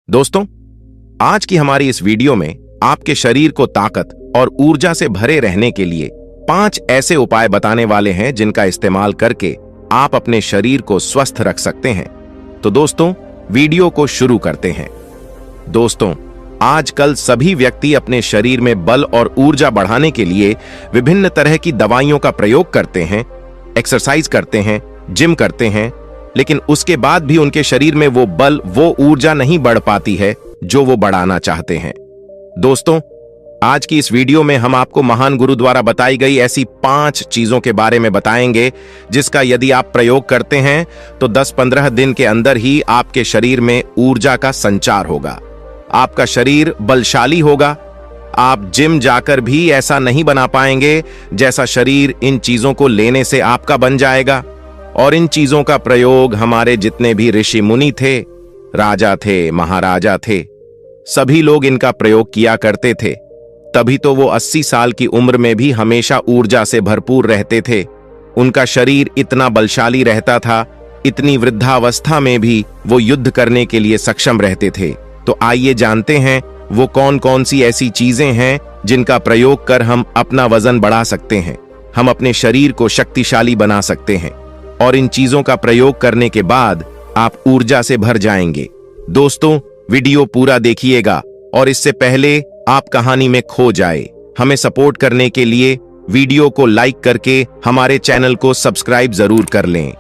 दोस्तों, आज की हमारी इस वीडियो में आपके शरीर को ताकत और ऊर्जा से भरे रहने के लिए 5 ऐसे उपाय बताने वाले हैं जिनका इस्तेमाल करके आप अपने शरीर को स्वस्थ रख सकते हैं। तो दोस्तों, वीडियो को शुरू करते हैं। दोस्तों, आजकल सभी व्यक्ति अपने शरीर में बल और ऊर्जा बढ़ाने के लिए विभिन्न तरह की दवाइयों का प्रयोग करते हैं, एक्सरसाइज करते हैं, जिम करते हैं, लेकिन उसके बाद भी उनके शरीर में वो बल, वो ऊर्जा नहीं बढ़ पाती है जो वो बढ़ाना चाहते हैं। दोस्तों, आज की इस वीडियो में हम आपको महान गुरु द्वारा बताई गई ऐसी 5 चीजों के बारे में बताएंगे जिसका यदि आप प्रयोग करते हैं तो 10-15 दिन के अंदर ही आपके शरीर में ऊर्जा का संचार होगा, आपका शरीर बलशाली होगा। आप जिम जाकर भी ऐसा नहीं बना पाएंगे जैसा शरीर इन चीजों को लेने से आपका बन जाएगा। और इन चीजों का प्रयोग हमारे जितने भी ऋषि मुनि थे, राजा थे, महाराजा थे, सभी लोग इनका प्रयोग किया करते थे। तभी तो वो 80 साल की उम्र में भी हमेशा ऊर्जा से भरपूर रहते थे। उनका शरीर इतना बलशाली रहता था, इतनी वृद्धावस्था में भी वो युद्ध करने के लिए सक्षम रहते थे। तो आइए जानते हैं वो कौन कौन सी ऐसी चीजें हैं जिनका प्रयोग कर हम अपना वजन बढ़ा सकते हैं, हम अपने शरीर को शक्तिशाली बना सकते हैं और इन चीजों का प्रयोग करने के बाद आप ऊर्जा से भर जाएंगे। दोस्तों, वीडियो पूरा देखिएगा और इससे पहले आप कहानी में खो जाए, हमें सपोर्ट करने के लिए वीडियो को लाइक करके हमारे चैनल को सब्सक्राइब जरूर कर लें।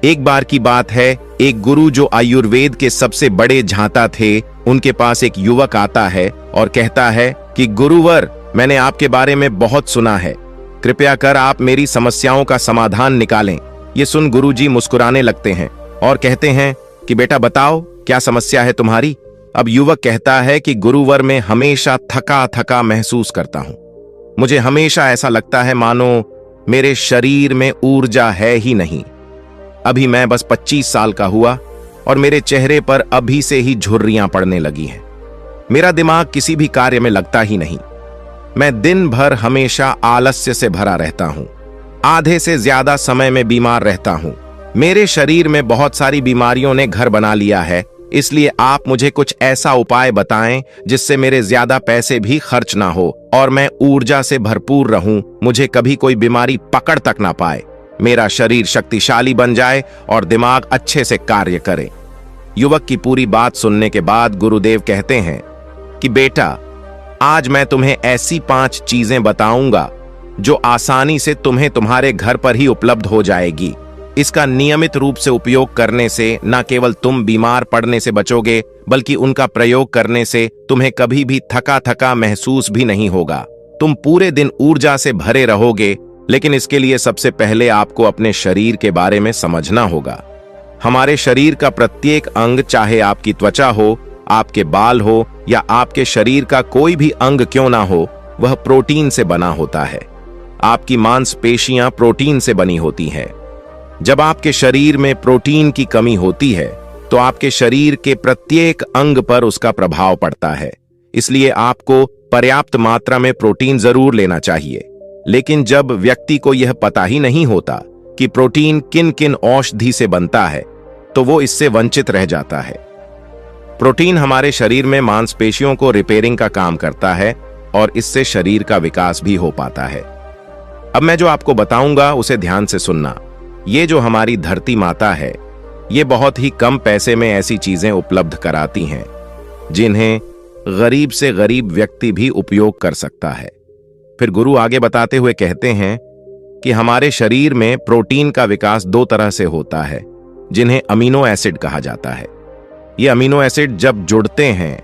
एक बार की बात है, एक गुरु जो आयुर्वेद के सबसे बड़े झांता थे, उनके पास एक युवक आता है और कहता है कि गुरुवर, मैंने आपके बारे में बहुत सुना है, कृपया कर आप मेरी समस्याओं का समाधान निकालें। ये सुन गुरुजी मुस्कुराने लगते हैं और कहते हैं कि बेटा बताओ, क्या समस्या है तुम्हारी। अब युवक कहता है कि गुरुवर, मैं हमेशा थका थका महसूस करता हूं, मुझे हमेशा ऐसा लगता है मानो मेरे शरीर में ऊर्जा है ही नहीं। अभी मैं बस 25 साल का हुआ और मेरे चेहरे पर अभी से ही झुर्रियां पड़ने लगी हैं। मेरा दिमाग किसी भी कार्य में लगता ही नहीं। मैं दिन भर हमेशा आलस्य से भरा रहता हूं, आधे से ज्यादा समय में बीमार रहता हूं। मेरे शरीर में बहुत सारी बीमारियों ने घर बना लिया है, इसलिए आप मुझे कुछ ऐसा उपाय बताएं जिससे मेरे ज्यादा पैसे भी खर्च ना हो और मैं ऊर्जा से भरपूर रहूं, मुझे कभी कोई बीमारी पकड़ तक ना पाए, मेरा शरीर शक्तिशाली बन जाए और दिमाग अच्छे से कार्य करे। युवक की पूरी बात सुनने के बाद गुरुदेव कहते हैं कि बेटा, आज मैं तुम्हें ऐसी 5 चीजें बताऊंगा जो आसानी से तुम्हें तुम्हारे घर पर ही उपलब्ध हो जाएगी। इसका नियमित रूप से उपयोग करने से न केवल तुम बीमार पड़ने से बचोगे, बल्कि उनका प्रयोग करने से तुम्हें कभी भी थका थका महसूस भी नहीं होगा। तुम पूरे दिन ऊर्जा से भरे रहोगे। लेकिन इसके लिए सबसे पहले आपको अपने शरीर के बारे में समझना होगा। हमारे शरीर का प्रत्येक अंग, चाहे आपकी त्वचा हो, आपके बाल हो या आपके शरीर का कोई भी अंग क्यों ना हो, वह प्रोटीन से बना होता है। आपकी मांसपेशियां प्रोटीन से बनी होती हैं। जब आपके शरीर में प्रोटीन की कमी होती है तो आपके शरीर के प्रत्येक अंग पर उसका प्रभाव पड़ता है। इसलिए आपको पर्याप्त मात्रा में प्रोटीन जरूर लेना चाहिए। लेकिन जब व्यक्ति को यह पता ही नहीं होता कि प्रोटीन किन किन औषधि से बनता है, तो वो इससे वंचित रह जाता है। प्रोटीन हमारे शरीर में मांसपेशियों को रिपेयरिंग का काम करता है और इससे शरीर का विकास भी हो पाता है। अब मैं जो आपको बताऊंगा उसे ध्यान से सुनना। ये जो हमारी धरती माता है, ये बहुत ही कम पैसे में ऐसी चीजें उपलब्ध कराती हैं जिन्हें गरीब से गरीब व्यक्ति भी उपयोग कर सकता है। फिर गुरु आगे बताते हुए कहते हैं कि हमारे शरीर में प्रोटीन का विकास 2 तरह से होता है, जिन्हें अमीनो एसिड कहा जाता है। ये अमीनो एसिड जब जुड़ते हैं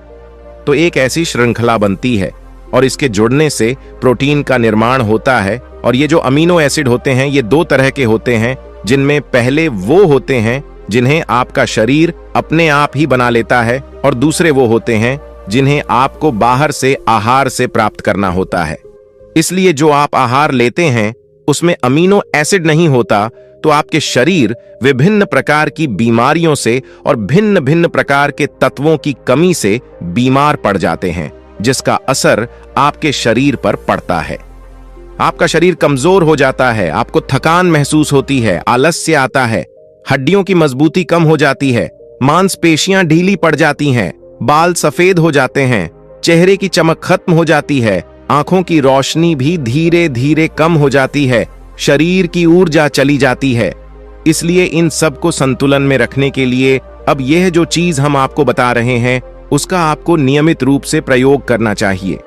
तो एक ऐसी श्रृंखला बनती है और इसके जुड़ने से प्रोटीन का निर्माण होता है। और ये जो अमीनो एसिड होते हैं, ये 2 तरह के होते हैं, जिनमें पहले वो होते हैं जिन्हें आपका शरीर अपने आप ही बना लेता है और दूसरे वो होते हैं जिन्हें आपको बाहर से आहार से प्राप्त करना होता है। इसलिए जो आप आहार लेते हैं उसमें अमीनो एसिड नहीं होता, तो आपके शरीर विभिन्न प्रकार की बीमारियों से और भिन्न भिन्न प्रकार के तत्वों की कमी से बीमार पड़ जाते हैं, जिसका असर आपके शरीर पर पड़ता है। आपका शरीर कमजोर हो जाता है, आपको थकान महसूस होती है, आलस्य आता है, हड्डियों की मजबूती कम हो जाती है, मांसपेशियां ढीली पड़ जाती हैं, बाल सफेद हो जाते हैं, चेहरे की चमक खत्म हो जाती है, आंखों की रोशनी भी धीरे धीरे कम हो जाती है, शरीर की ऊर्जा चली जाती है। इसलिए इन सब को संतुलन में रखने के लिए अब यह जो चीज हम आपको बता रहे हैं उसका आपको नियमित रूप से प्रयोग करना चाहिए।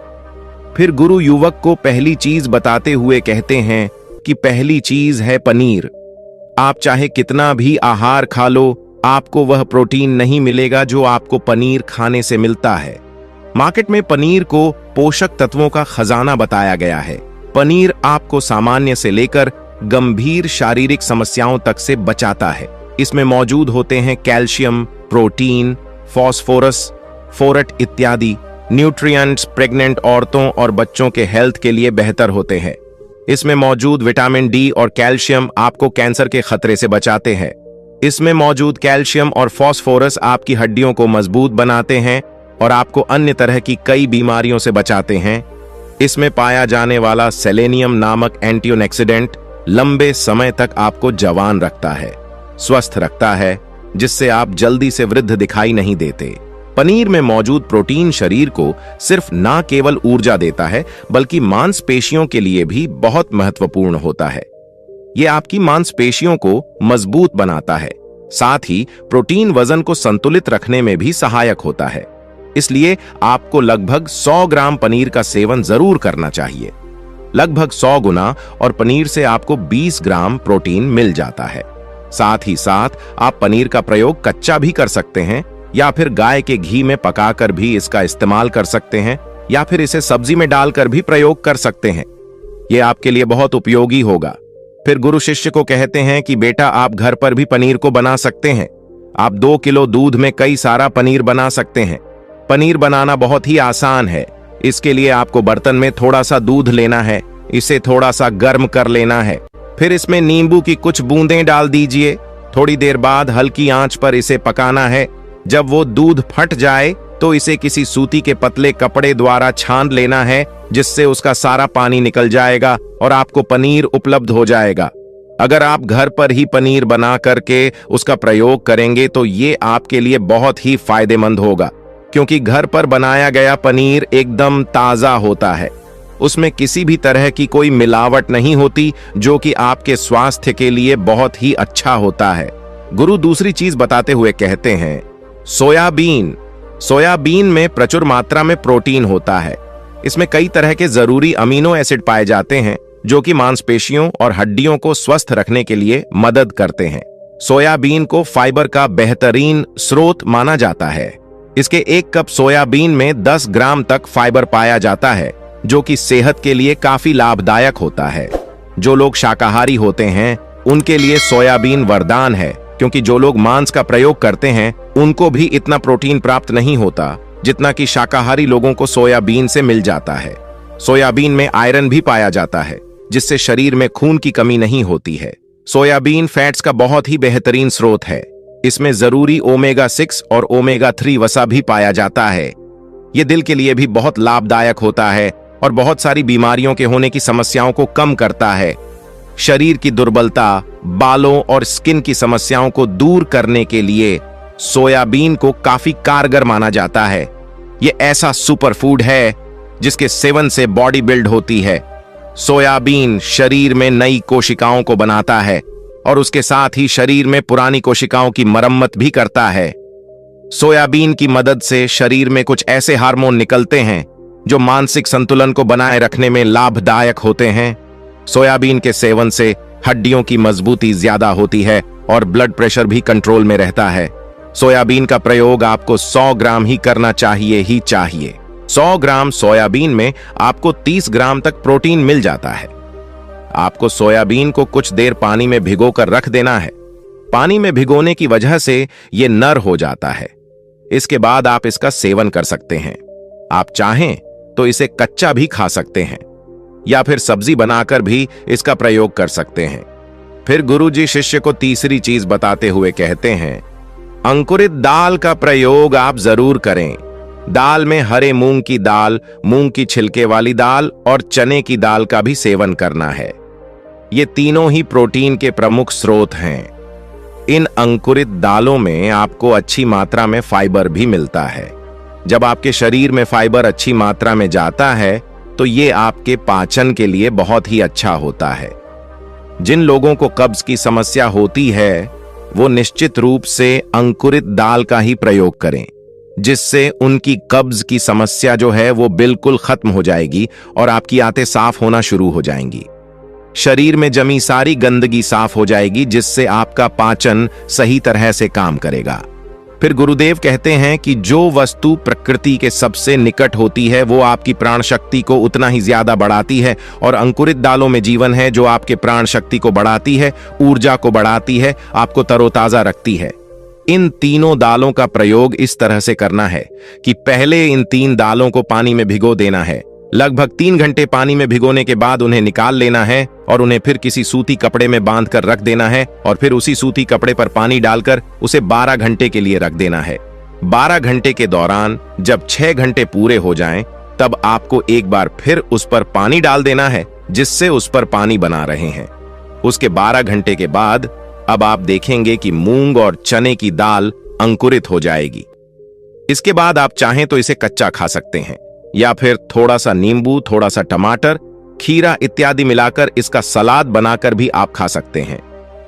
फिर गुरु युवक को पहली चीज बताते हुए कहते हैं कि पहली चीज है पनीर। आप चाहे कितना भी आहार खा लो, आपको वह प्रोटीन नहीं मिलेगा जो आपको पनीर खाने से मिलता है। मार्केट में पनीर को पोषक तत्वों का खजाना बताया गया है। पनीर आपको सामान्य से लेकर गंभीर शारीरिक समस्याओं तक से बचाता है। इसमें मौजूद होते हैं कैल्शियम, प्रोटीन, फास्फोरस, फोरेट इत्यादि न्यूट्रिएंट्स प्रेग्नेंट औरतों और बच्चों के हेल्थ के लिए बेहतर होते हैं। इसमें मौजूद विटामिन डी और कैल्शियम आपको कैंसर के खतरे से बचाते हैं। इसमें मौजूद कैल्शियम और फास्फोरस आपकी हड्डियों को मजबूत बनाते हैं और आपको अन्य तरह की कई बीमारियों से बचाते हैं। इसमें पाया जाने वाला सेलेनियम नामक एंटीऑक्सीडेंट लंबे समय तक आपको जवान रखता है, स्वस्थ रखता है, जिससे आप जल्दी से वृद्ध दिखाई नहीं देते। पनीर में मौजूद प्रोटीन शरीर को सिर्फ ना केवल ऊर्जा देता है बल्कि मांसपेशियों के लिए भी बहुत महत्वपूर्ण होता है। यह आपकी मांसपेशियों को मजबूत बनाता है। साथ ही प्रोटीन वजन को संतुलित रखने में भी सहायक होता है। इसलिए आपको लगभग 100 ग्राम पनीर का सेवन जरूर करना चाहिए। लगभग 100 गुना और पनीर से आपको 20 ग्राम प्रोटीन मिल जाता है। साथ ही साथ आप पनीर का प्रयोग कच्चा भी कर सकते हैं या फिर गाय के घी में पकाकर भी इसका इस्तेमाल कर सकते हैं या फिर इसे सब्जी में डालकर भी प्रयोग कर सकते हैं। यह आपके लिए बहुत उपयोगी होगा। फिर गुरु शिष्य को कहते हैं कि बेटा आप घर पर भी पनीर को बना सकते हैं। आप 2 किलो दूध में कई सारा पनीर बना सकते हैं। पनीर बनाना बहुत ही आसान है। इसके लिए आपको बर्तन में थोड़ा सा दूध लेना है, इसे थोड़ा सा गर्म कर लेना है, फिर इसमें नींबू की कुछ बूंदें डाल दीजिए। थोड़ी देर बाद हल्की आंच पर इसे पकाना है। जब वो दूध फट जाए तो इसे किसी सूती के पतले कपड़े द्वारा छान लेना है, जिससे उसका सारा पानी निकल जाएगा और आपको पनीर उपलब्ध हो जाएगा। अगर आप घर पर ही पनीर बना करके उसका प्रयोग करेंगे तो ये आपके लिए बहुत ही फायदेमंद होगा, क्योंकि घर पर बनाया गया पनीर एकदम ताजा होता है। उसमें किसी भी तरह की कोई मिलावट नहीं होती, जो कि आपके स्वास्थ्य के लिए बहुत ही अच्छा होता है। गुरु दूसरी चीज बताते हुए कहते हैं सोयाबीन। सोयाबीन में प्रचुर मात्रा में प्रोटीन होता है। इसमें कई तरह के जरूरी अमीनो एसिड पाए जाते हैं जो कि मांसपेशियों और हड्डियों को स्वस्थ रखने के लिए मदद करते हैं। सोयाबीन को फाइबर का बेहतरीन स्रोत माना जाता है। इसके 1 कप सोयाबीन में 10 ग्राम तक फाइबर पाया जाता है, जो कि सेहत के लिए काफी लाभदायक होता है। जो लोग शाकाहारी होते हैं उनके लिए सोयाबीन वरदान है, क्योंकि जो लोग मांस का प्रयोग करते हैं उनको भी इतना प्रोटीन प्राप्त नहीं होता जितना कि शाकाहारी लोगों को सोयाबीन से मिल जाता है। सोयाबीन में आयरन भी पाया जाता है, जिससे शरीर में खून की कमी नहीं होती है। सोयाबीन फैट्स का बहुत ही बेहतरीन स्रोत है। इसमें जरूरी ओमेगा 6 और ओमेगा 3 वसा भी पाया जाता है। यह दिल के लिए भी बहुत लाभदायक होता है और बहुत सारी बीमारियों के होने की समस्याओं को कम करता है। शरीर की दुर्बलता, बालों और स्किन की समस्याओं को दूर करने के लिए सोयाबीन को काफी कारगर माना जाता है। यह ऐसा सुपर फूड है जिसके सेवन से बॉडी बिल्ड होती है। सोयाबीन शरीर में नई कोशिकाओं को बनाता है और उसके साथ ही शरीर में पुरानी कोशिकाओं की मरम्मत भी करता है। सोयाबीन की मदद से शरीर में कुछ ऐसे हार्मोन निकलते हैं जो मानसिक संतुलन को बनाए रखने में लाभदायक होते हैं। सोयाबीन के सेवन से हड्डियों की मजबूती ज्यादा होती है और ब्लड प्रेशर भी कंट्रोल में रहता है। सोयाबीन का प्रयोग आपको 100 ग्राम ही करना चाहिए ही चाहिए। 100 ग्राम सोयाबीन में आपको 30 ग्राम तक प्रोटीन मिल जाता है। आपको सोयाबीन को कुछ देर पानी में भिगोकर रख देना है। पानी में भिगोने की वजह से यह नर हो जाता है। इसके बाद आप इसका सेवन कर सकते हैं। आप चाहें तो इसे कच्चा भी खा सकते हैं या फिर सब्जी बनाकर भी इसका प्रयोग कर सकते हैं। फिर गुरुजी शिष्य को तीसरी चीज बताते हुए कहते हैं अंकुरित दाल का प्रयोग आप जरूर करें। दाल में हरे मूंग की दाल, मूंग की छिलके वाली दाल और चने की दाल का भी सेवन करना है। ये तीनों ही प्रोटीन के प्रमुख स्रोत हैं। इन अंकुरित दालों में आपको अच्छी मात्रा में फाइबर भी मिलता है। जब आपके शरीर में फाइबर अच्छी मात्रा में जाता है तो ये आपके पाचन के लिए बहुत ही अच्छा होता है। जिन लोगों को कब्ज की समस्या होती है वो निश्चित रूप से अंकुरित दाल का ही प्रयोग करें, जिससे उनकी कब्ज की समस्या जो है वो बिल्कुल खत्म हो जाएगी और आपकी आंतें साफ होना शुरू हो जाएंगी। शरीर में जमी सारी गंदगी साफ हो जाएगी, जिससे आपका पाचन सही तरह से काम करेगा। फिर गुरुदेव कहते हैं कि जो वस्तु प्रकृति के सबसे निकट होती है वो आपकी प्राण शक्ति को उतना ही ज्यादा बढ़ाती है, और अंकुरित दालों में जीवन है जो आपके प्राण शक्ति को बढ़ाती है, ऊर्जा को बढ़ाती है, आपको तरोताजा रखती है। इन तीनों दालों का प्रयोग इस तरह से करना है कि पहले इन 3 दालों को पानी में भिगो देना है। लगभग 3 घंटे पानी में भिगोने के बाद उन्हें निकाल लेना है और उन्हें फिर किसी सूती कपड़े में बांध कर रख देना है, और फिर उसी सूती कपड़े पर पानी डालकर उसे 12 घंटे के लिए रख देना है। 12 घंटे के दौरान जब 6 घंटे पूरे हो जाएं, तब आपको एक बार फिर उस पर पानी डाल देना है, जिससे उस पर पानी बना रहे हैं। उसके 12 घंटे के बाद अब आप देखेंगे कि मूंग और चने की दाल अंकुरित हो जाएगी। इसके बाद आप चाहें तो इसे कच्चा खा सकते हैं, या फिर थोड़ा सा नींबू, थोड़ा सा टमाटर, खीरा इत्यादि मिलाकर इसका सलाद बनाकर भी आप खा सकते हैं।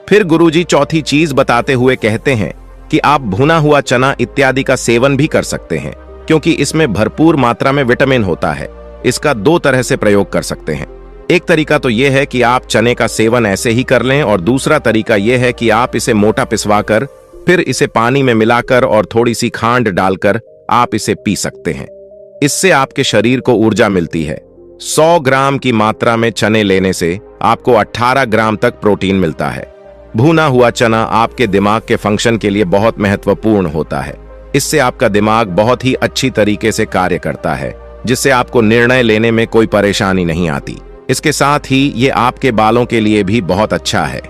फिर गुरुजी चौथी चीज बताते हुए कहते हैं कि आप भुना हुआ चना इत्यादि का सेवन भी कर सकते हैं, क्योंकि इसमें भरपूर मात्रा में विटामिन होता है। इसका 2 तरह से प्रयोग कर सकते हैं। एक तरीका तो यह है कि आप चने का सेवन ऐसे ही कर लें, और दूसरा तरीका यह है कि आप इसे मोटा पिसवाकर फिर इसे पानी में मिलाकर और थोड़ी सी खांड डालकर आप इसे पी सकते हैं। इससे आपके शरीर को ऊर्जा मिलती है। 100 ग्राम की मात्रा में चने लेने से आपको 18 ग्राम तक प्रोटीन मिलता है। भुना हुआ चना आपके दिमाग के फंक्शन के लिए बहुत महत्वपूर्ण होता है। इससे आपका दिमाग बहुत ही अच्छी तरीके से कार्य करता है, जिससे आपको निर्णय लेने में कोई परेशानी नहीं आती। इसके साथ ही ये आपके बालों के लिए भी बहुत अच्छा है,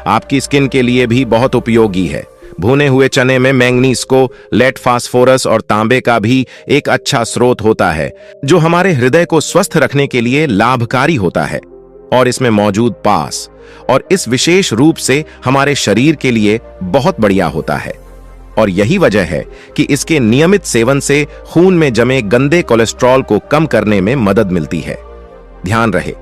आपकी स्किन के लिए भी बहुत उपयोगी है। भुने हुए चने में मैंगनीज को, लेड, फास्फोरस और तांबे का भी एक अच्छा स्रोत होता है, जो हमारे हृदय को स्वस्थ रखने के लिए लाभकारी होता है। और इसमें मौजूद पास और इस विशेष रूप से हमारे शरीर के लिए बहुत बढ़िया होता है। और यही वजह है कि इसके नियमित सेवन से खून में जमे गंदे कोलेस्ट्रॉल को कम करने में मदद मिलती है। ध्यान रहे,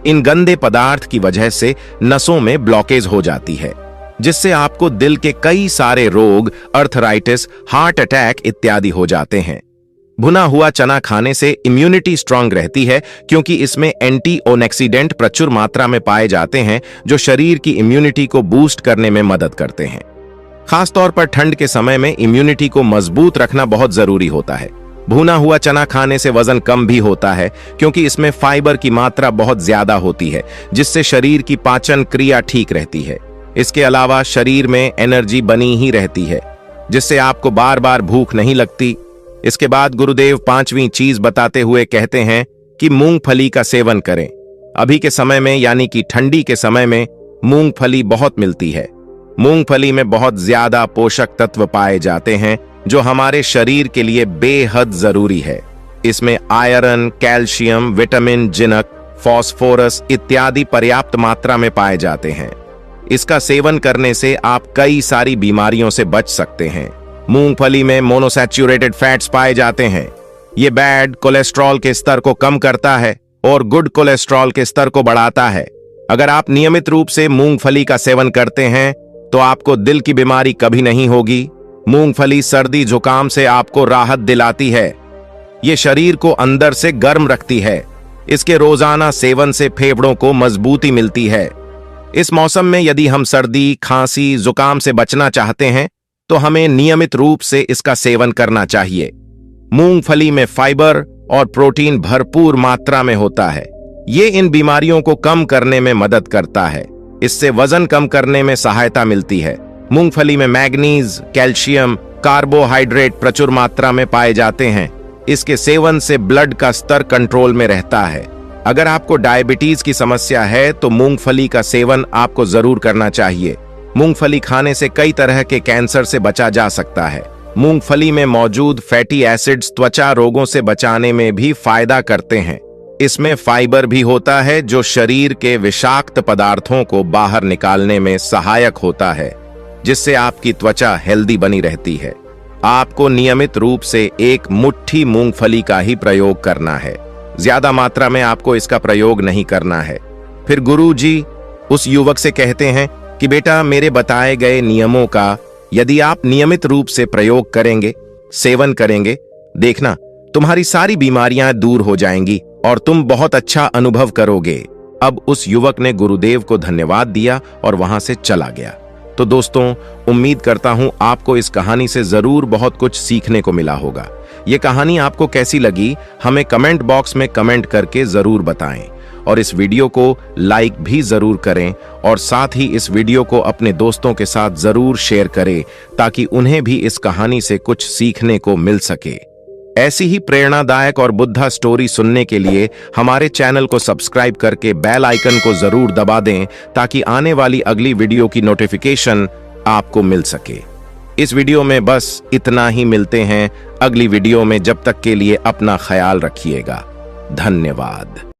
इन गंदे पदार्थ की वजह से नसों में ब्लॉकेज हो जाती है, जिससे आपको दिल के कई सारे रोग, अर्थराइटिस, हार्ट अटैक इत्यादि हो जाते हैं। भुना हुआ चना खाने से इम्यूनिटी स्ट्रांग रहती है, क्योंकि इसमें एंटीऑक्सीडेंट प्रचुर मात्रा में पाए जाते हैं, जो शरीर की इम्यूनिटी को बूस्ट करने में मदद करते हैं। खासतौर पर ठंड के समय में इम्यूनिटी को मजबूत रखना बहुत जरूरी होता है। भुना हुआ चना खाने से वजन कम भी होता है, क्योंकि इसमें फाइबर की मात्रा बहुत ज्यादा होती है, जिससे शरीर की पाचन क्रिया ठीक रहती है। इसके अलावा शरीर में एनर्जी बनी ही रहती है, जिससे आपको बार बार भूख नहीं लगती। इसके बाद गुरुदेव 5वीं चीज बताते हुए कहते हैं कि मूंगफली का सेवन करें। अभी के समय में, यानी कि ठंडी के समय में, मूंगफली बहुत मिलती है। मूंगफली में बहुत ज्यादा पोषक तत्व पाए जाते हैं, जो हमारे शरीर के लिए बेहद जरूरी है। इसमें iron, calcium, vitamin, zinc, phosphorus इत्यादि पर्याप्त मात्रा में पाए जाते हैं। इसका सेवन करने से आप कई सारी बीमारियों से बच सकते हैं। मूंगफली में मोनोसैचुरेटेड फैट्स पाए जाते हैं। ये बैड कोलेस्ट्रॉल के स्तर को कम करता है और गुड कोलेस्ट्रॉल के स्तर को बढ़ाता है। अगर आप नियमित रूप से मूंगफली का सेवन करते हैं तो आपको दिल की बीमारी कभी नहीं होगी। मूंगफली सर्दी जुकाम से आपको राहत दिलाती है। ये शरीर को अंदर से गर्म रखती है। इसके रोजाना सेवन से फेफड़ों को मजबूती मिलती है। इस मौसम में यदि हम सर्दी, खांसी, जुकाम से बचना चाहते हैं तो हमें नियमित रूप से इसका सेवन करना चाहिए। मूंगफली में फाइबर और प्रोटीन भरपूर मात्रा में होता है। ये इन बीमारियों को कम करने में मदद करता है। इससे वजन कम करने में सहायता मिलती है। मूंगफली में मैग्नीज, कैल्शियम, कार्बोहाइड्रेट प्रचुर मात्रा में पाए जाते हैं। इसके सेवन से ब्लड का स्तर कंट्रोल में रहता है। अगर आपको डायबिटीज की समस्या है तो मूंगफली का सेवन आपको जरूर करना चाहिए। मूंगफली खाने से कई तरह के कैंसर से बचा जा सकता है। मूंगफली में मौजूद फैटी एसिड्स त्वचा रोगों से बचाने में भी फायदा करते हैं। इसमें फाइबर भी होता है, जो शरीर के विषाक्त पदार्थों को बाहर निकालने में सहायक होता है, जिससे आपकी त्वचा हेल्दी बनी रहती है। आपको नियमित रूप से एक मुट्ठी मूंगफली का ही प्रयोग करना है, ज्यादा मात्रा में आपको इसका प्रयोग नहीं करना है। फिर गुरुजी उस युवक से कहते हैं कि बेटा, मेरे बताए गए नियमों का यदि आप नियमित रूप से प्रयोग करेंगे, सेवन करेंगे, देखना तुम्हारी सारी बीमारियां दूर हो जाएंगी और तुम बहुत अच्छा अनुभव करोगे। अब उस युवक ने गुरुदेव को धन्यवाद दिया और वहां से चला गया। तो दोस्तों, उम्मीद करता हूं आपको इस कहानी से जरूर बहुत कुछ सीखने को मिला होगा। ये कहानी आपको कैसी लगी हमें कमेंट बॉक्स में कमेंट करके जरूर बताएं और इस वीडियो को लाइक भी जरूर करें और साथ ही इस वीडियो को अपने दोस्तों के साथ जरूर शेयर करें ताकि उन्हें भी इस कहानी से कुछ सीखने को मिल सके। ऐसी ही प्रेरणादायक और बुद्धा स्टोरी सुनने के लिए हमारे चैनल को सब्सक्राइब करके बेल आइकन को जरूर दबा दें ताकि आने वाली अगली वीडियो की नोटिफिकेशन आपको मिल सके। इस वीडियो में बस इतना ही, मिलते हैं अगली वीडियो में। जब तक के लिए अपना ख्याल रखिएगा। धन्यवाद।